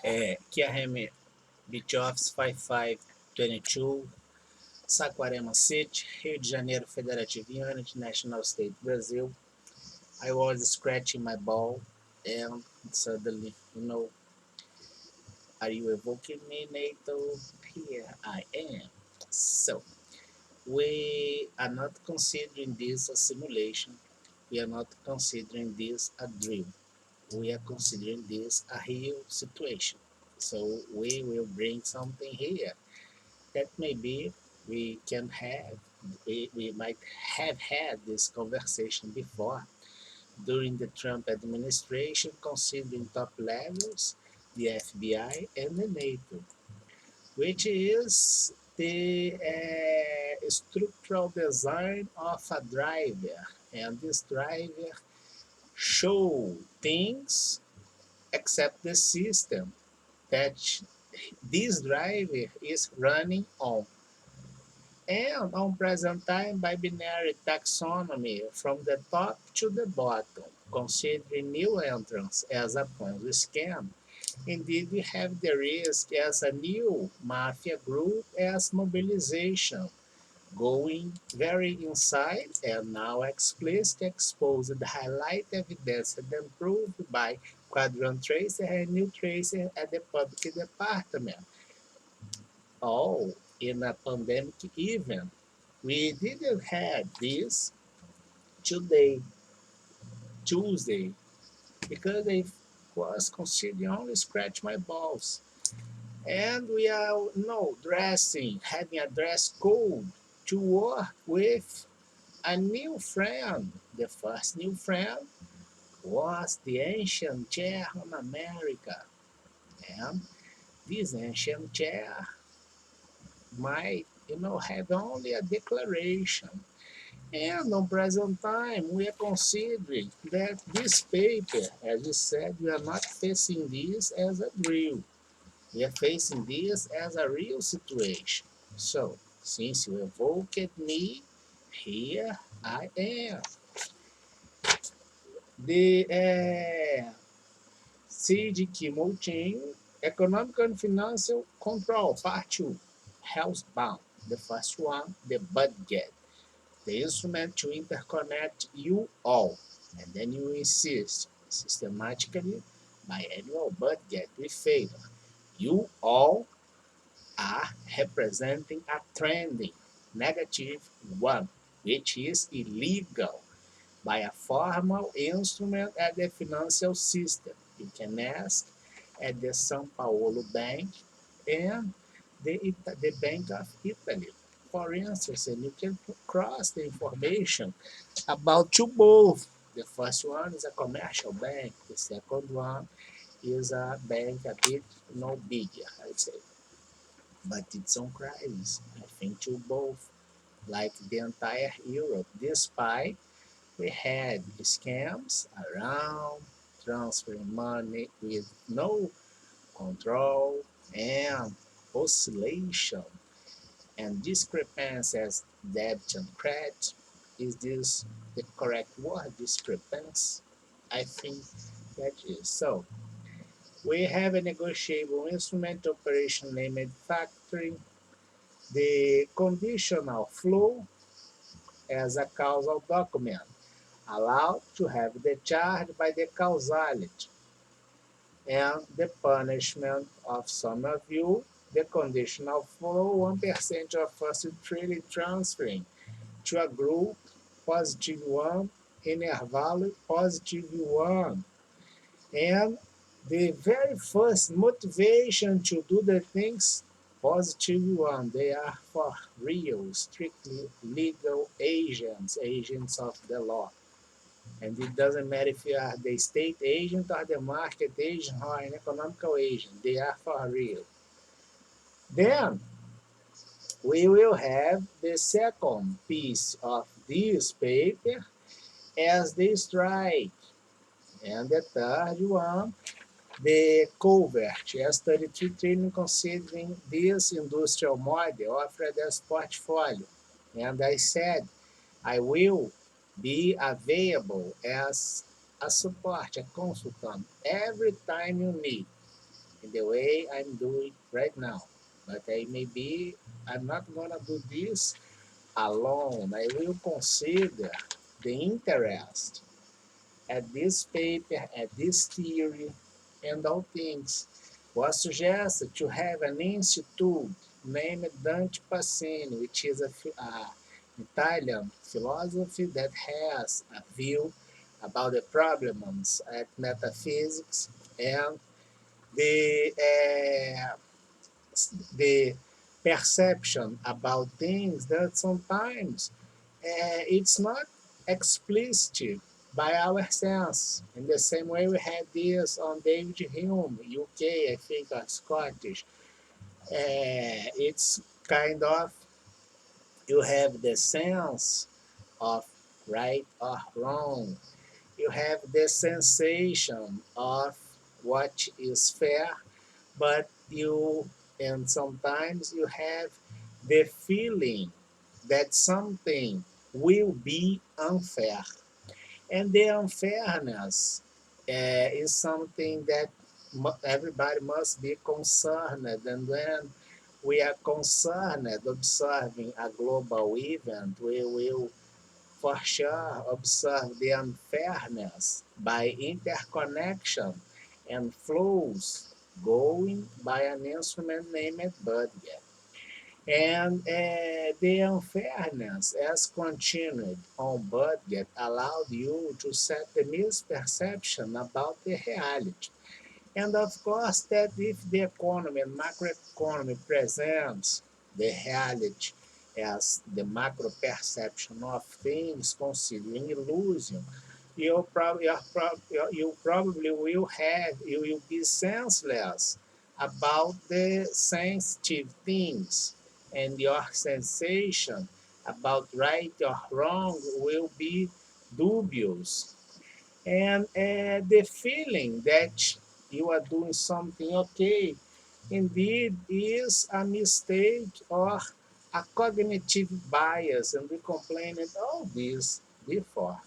Cgqm Beach Office 5522, Saquarema City, Rio de Janeiro, Federative Unit, National State, Brazil. I was scratching my ball and suddenly, are you evoking me, NATO? Here I am. So, we are not considering this a simulation. We are not considering this a drill. We are considering this a real situation. So we will bring something here that maybe we can have, we might have had this conversation before during the Trump administration, considering top levels, the FBI and the NATO, which is the structural design of a driver. And this driver show things except the system that this driver is running on. And on present time by binary taxonomy from the top to the bottom, considering new entrants as a Ponzi scam. Indeed, we have the risk as a new mafia group as mobilization, going very inside and now explicit, exposed, highlight evidence and proved by quadrant tracer and new tracer at the public department. All in a pandemic event. We didn't have this today, Tuesday, because I was considering only scratch my balls. And we are dressing, having a dress code to work with a new friend. The first new friend was the ancient chair on America. And this ancient chair might, have only a declaration. And on present time, we are considering that this paper, as you said, we are not facing this as a drill. We are facing this as a real situation. So, since you evoked me, here I am. The Cgqm Economic and Financial Control, Part 2, Housebound. The first one, the budget. The instrument to interconnect you all, and then you insist systematically biannual budget with favor. You all are representing a trending -1, which is illegal by a formal instrument at the financial system. You can ask at the São Paulo Bank and the Bank of Italy, for instance, and you can cross the information about two both. The first one is a commercial bank. The second one is a bank a bit bigger, I'd say. But it's on crisis. I think to both, like the entire Europe, despite we had scams around transferring money with no control and oscillation and discrepancies debit and credit. Is this the correct word, discrepancy? I think that is. So we have a negotiable instrument operation named factoring, the conditional flow as a causal document, allowed to have the charge by the causality, and the punishment of some of you, the conditional flow, 1% of first freely transferring to a group, +1, intervalo, +1. And the very first motivation to do the things, +1, they are for real, strictly legal agents of the law. And it doesn't matter if you are the state agent or the market agent or an economical agent, they are for real. Then we will have the second piece of this paper as the strike. And the third one, the covert, as 33 trillion considering this industrial model offered as portfolio. And I said, I will be available as a support, a consultant, every time you need. in the way I'm doing right now. But I'm not gonna do this alone. I will consider the interest at this paper, at this theory, and all things. Was suggested to have an institute named Dante Passini, which is a Italian philosophy that has a view about the problems at metaphysics and the uh, the perception about things that sometimes it's not explicit by our sense. In the same way, we had this on David Hume, UK, I think, or Scottish. It's kind of you have the sense of right or wrong. You have the sensation of what is fair, but you and sometimes you have the feeling that something will be unfair, and the unfairness is something that everybody must be concerned. And when we are concerned observing a global event, we will for sure observe the unfairness by interconnection and flows going by an instrument named budget. And the unfairness as continued on budget allowed you to set the misperception about the reality. And of course, that if the economy and macroeconomy presents the reality as the macro perception of things considering illusion, you probably you will be senseless about the sensitive things, and your sensation about right or wrong will be dubious, and the feeling that you are doing something okay indeed is a mistake or a cognitive bias, and we complained all this before.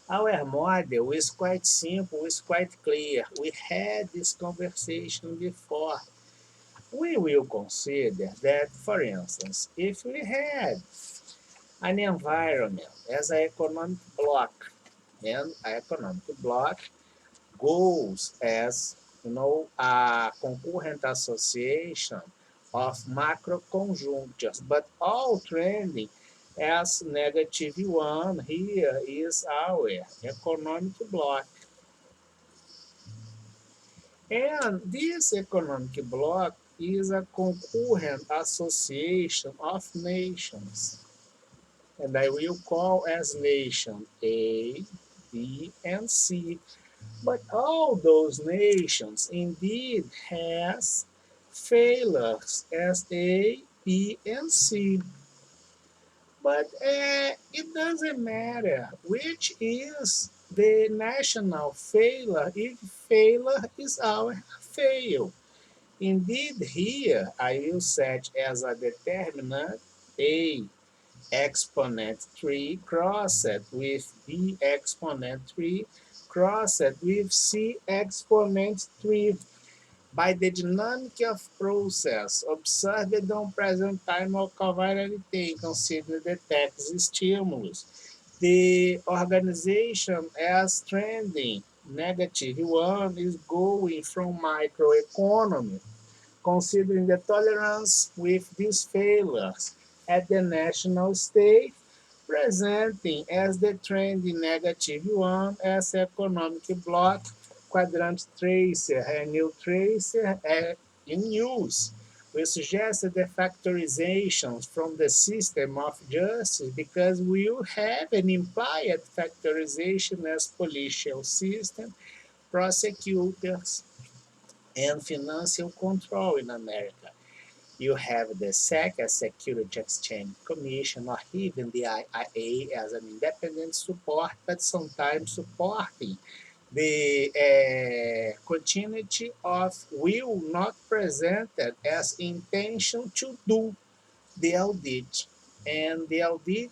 Our model is quite simple, is quite clear. We had this conversation before. We will consider that, for instance, if we had an environment as an economic block, and an economic block goes as a concurrent association of macro conjunctures, but all trending as negative one. Here is our economic block, and this economic block is a concurrent association of nations, and I will call as nation A, B, and C. But all those nations indeed has failures as A, B, and C. But it doesn't matter which is the national failure if failure is our fail. Indeed, here I will set as a determinant A exponent 3 crossed with B exponent 3 crossed with C exponent 3 by the dynamic of process observed on present time or covariability considering the text stimulus. The organization as trending negative one is going from microeconomy considering the tolerance with these failures at the national state, presenting as the trend in negative one as economic bloc, quadrant tracer, and new tracer in use. We suggested the factorizations from the system of justice because we will have an implied factorization as policial system, prosecutors, and financial control in America. You have the SEC as Security Exchange Commission, or even the IIA as an independent support, but sometimes supporting the continuity of will not presented as intention to do the audit. And the audit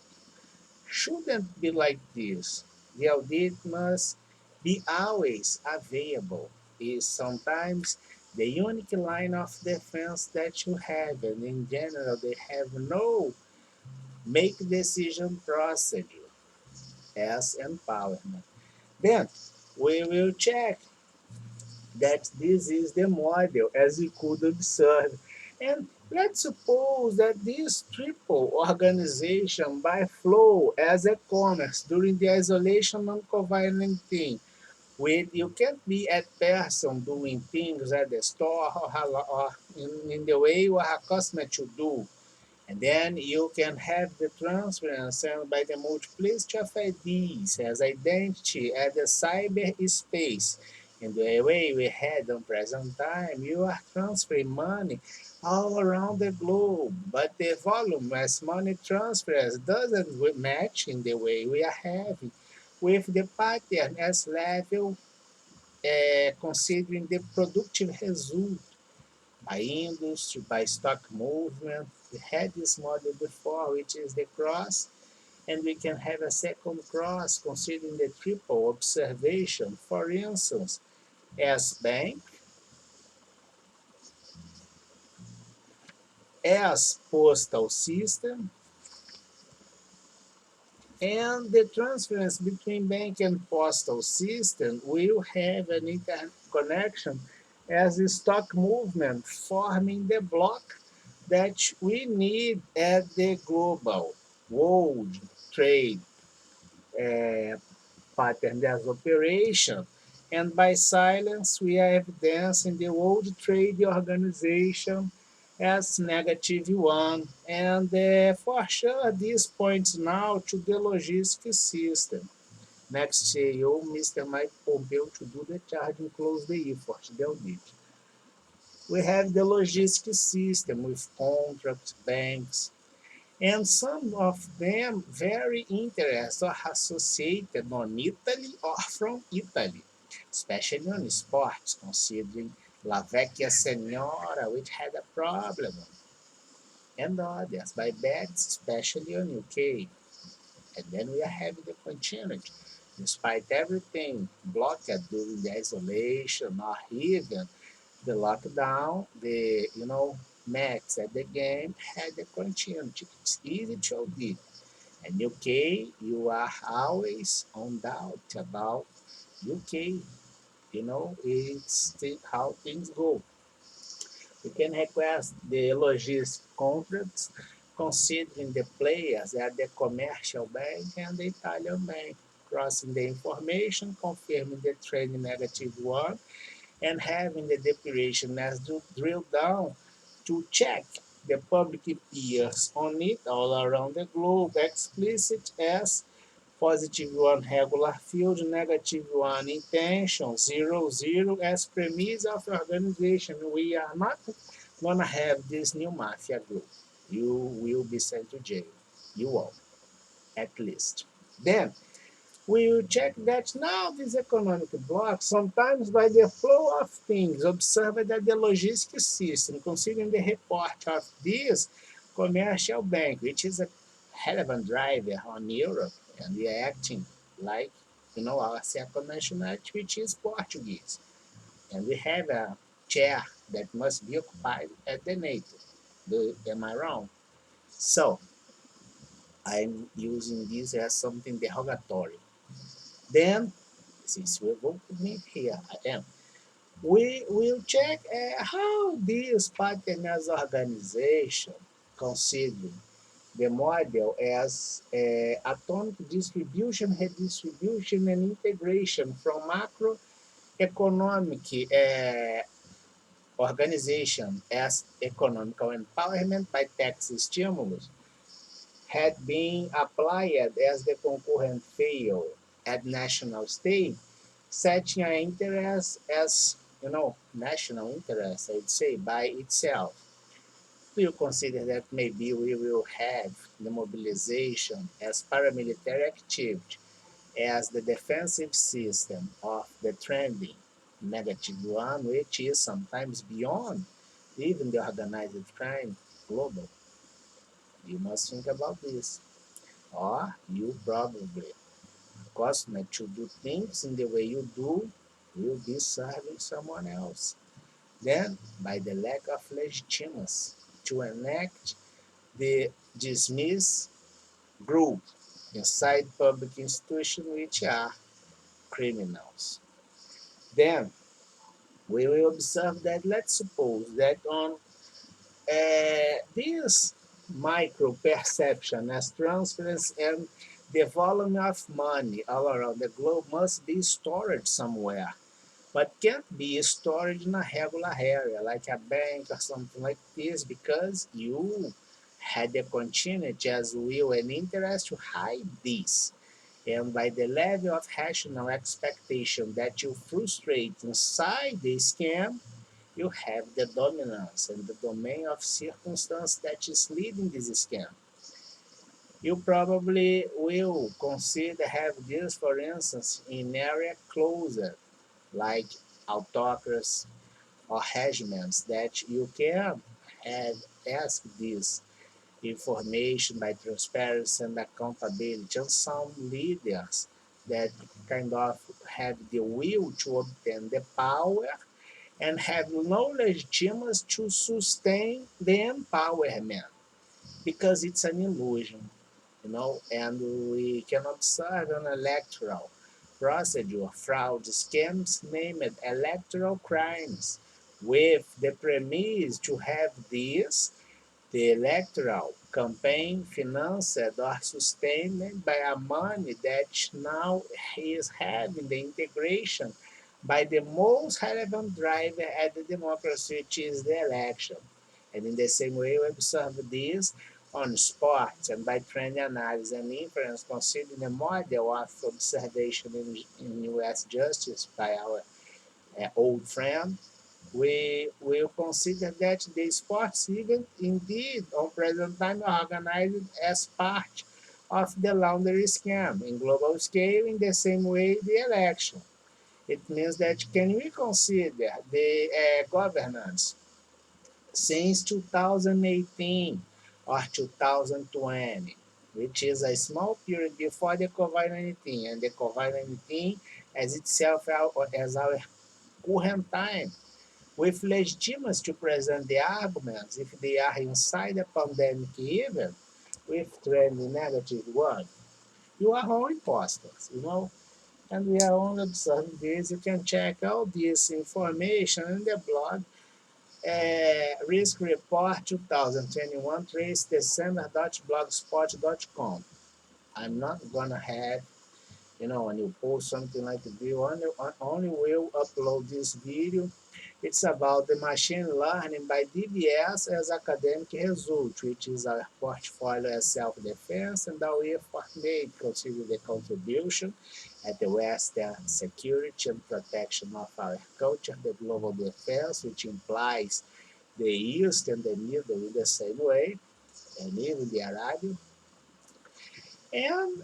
shouldn't be like this. The audit must be always available. is sometimes the unique line of defense that you have, and in general, they have no make decision procedure as empowerment. Then we will check that this is the model as we could observe. And let's suppose that this triple organization by flow as a commerce during the isolation non-covalent thing, with you can't be a person doing things at the store or in the way what a customer should do. And then you can have the transference and by the multiplicity of IDs as identity at the cyberspace. In the way we had on present time, you are transferring money all around the globe, but the volume as money transfers doesn't match in the way we are having with the pattern as level considering the productive result by industry, by stock movement. We had this model before, which is the cross, and we can have a second cross considering the triple observation. For instance, as bank, as postal system, and the transference between bank and postal system will have an interconnection as the stock movement forming the block that we need at the global world trade uh, pattern as operation. And by silence, we are evidencing the World Trade Organization as negative one. And for sure, this points now to the logistics system. Next CEO, Mr. Mike Pompeo, to do the charge and close the effort. They'll need. We have the logistics system with contracts, banks, and some of them very interested or associated on Italy or from Italy, especially on sports, considering La Vecchia Senora, which had a problem, and others by bets, especially on UK. And then we are having the continuity. Despite everything blocked during the isolation or even the lockdown, the match at the game had the continuity. It's easy to audit. And UK, you are always on doubt about UK. It's how things go. You can request the logistic contracts considering the players at the commercial bank and the Italian bank, crossing the information, confirming the trade negative one, and having the declaration as drill down to check the public peers on it all around the globe, explicit as positive one regular field, negative one intention, 00 as premise of organization. We are not gonna have this new mafia group. You will be sent to jail. You all, at least. Then we will check that now this economic block, sometimes by the flow of things, observed that the logistics system, considering the report of this commercial bank, which is a relevant driver on Europe, and we are acting like, our second nationality, which is Portuguese. And we have a chair that must be occupied at the NATO. Am I wrong? So I'm using this as something derogatory. Then since we will meet here, I am. We will check how this partners organization consider the model as atomic distribution, redistribution, and integration from macroeconomic organization as economical empowerment by tax stimulus had been applied as the concurrent fail at national state, setting an interest as, national interest, I'd say, by itself. We'll consider that maybe we will have the mobilization as paramilitary activity as the defensive system of the trending negative one, which is sometimes beyond even the organized crime global. You must think about this. Or you probably, of course, not to do things in the way you do will be serving someone else. Then, by the lack of legitimacy to enact the dismiss group inside public institutions which are criminals. Then we will observe that let's suppose that on this micro perception as transference and the volume of money all around the globe must be stored somewhere, but can't be stored in a regular area like a bank or something like this because you had the continuity as will and interest to hide this. And by the level of rational expectation that you frustrate inside the scam, you have the dominance and the domain of circumstance that is leading this scam. You probably will consider have this, for instance, in area closer, like autocracy or regiments that you can have ask this information by transparency and accountability, and some leaders that kind of have the will to obtain the power and have no legitimacy to sustain the empowerment because it's an illusion, and we can observe an electoral procedure, fraud, scams, name it, electoral crimes, with the premise to have this the electoral campaign financed or sustained by a money that now is having the integration by the most relevant driver at the democracy, which is the election. And in the same way, we observe this on sports and by trend analysis and inference, considering the model of observation in U.S. justice by our old friend, we will consider that the sports event indeed on present time are organized as part of the laundry scam in global scale in the same way the election. It means that can we consider the governance since 2018 or 2020, which is a small period before the COVID-19, and the COVID-19 as itself as our current time, with legitimacy to present the arguments if they are inside the pandemic even with trending negative one. You are all imposters. And we are only observing this. You can check all this information in the blog Risk Report 2021 trace december.blogspot.com. I'm not gonna have when you post something like the video, only will upload this video. It's about the machine learning by DBS as academic result, which is our portfolio as self-defense, and our effort made considering the contribution at the Western security and protection of our culture, the global defense, which implies the East and the Middle in the same way, and even the Arabia. And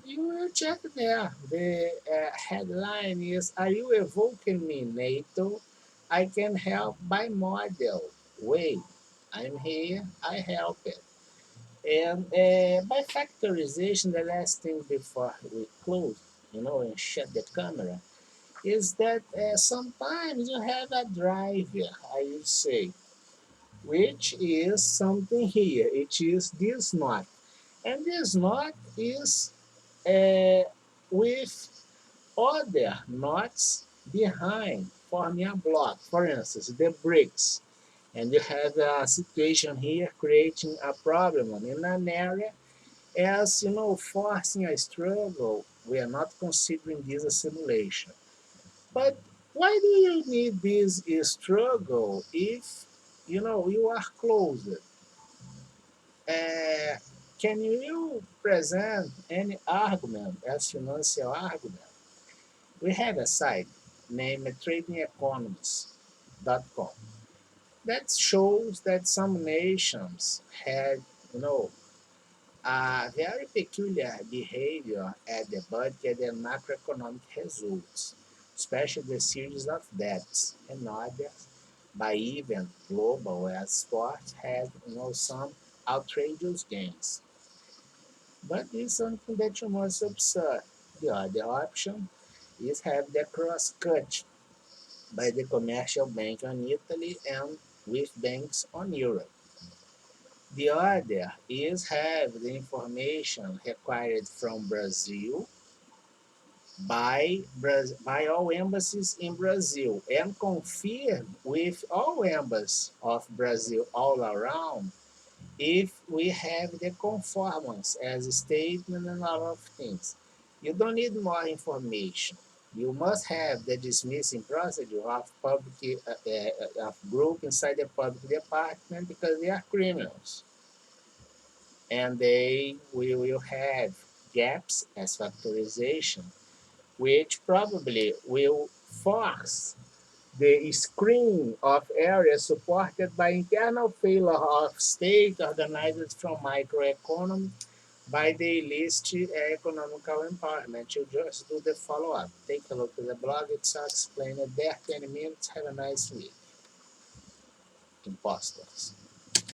you will check there. The headline is Are you evoking me, NATO? I can help by model. Wait, I'm here, I help it. And by factorization, the last thing before we close, and shut the camera, is that sometimes you have a driver, I would say, which is something here. It is this knot. And this knot is uh, with other knots behind forming a block. For instance, the bricks. And you have a situation here creating a problem in an area as forcing a struggle. We are not considering this a simulation. But why do you need this struggle if you are closed? Uh, can you present any argument as financial argument? We have a site named tradingeconomists.com that shows that some nations had, you know, a very peculiar behavior at the budget and macroeconomic results, especially the series of debts and others by even global exports had some outrageous gains. But it's something that you must observe. The other option is have the cross-cut by the commercial bank on Italy and with banks on Europe. The other is have the information required from Brazil by all embassies in Brazil and confirm with all embassies of Brazil all around if we have the conformance as a statement and a lot of things. You don't need more information. You must have the dismissing procedure of public of group inside the public department because they are criminals and they will have gaps as factorization, which probably will force the screening of areas supported by internal failure of state organized from microeconomy by the illicit economical empowerment. You just do the follow-up. Take a look at the blog. It's explained there. 20 minutes. Have a nice week, imposters.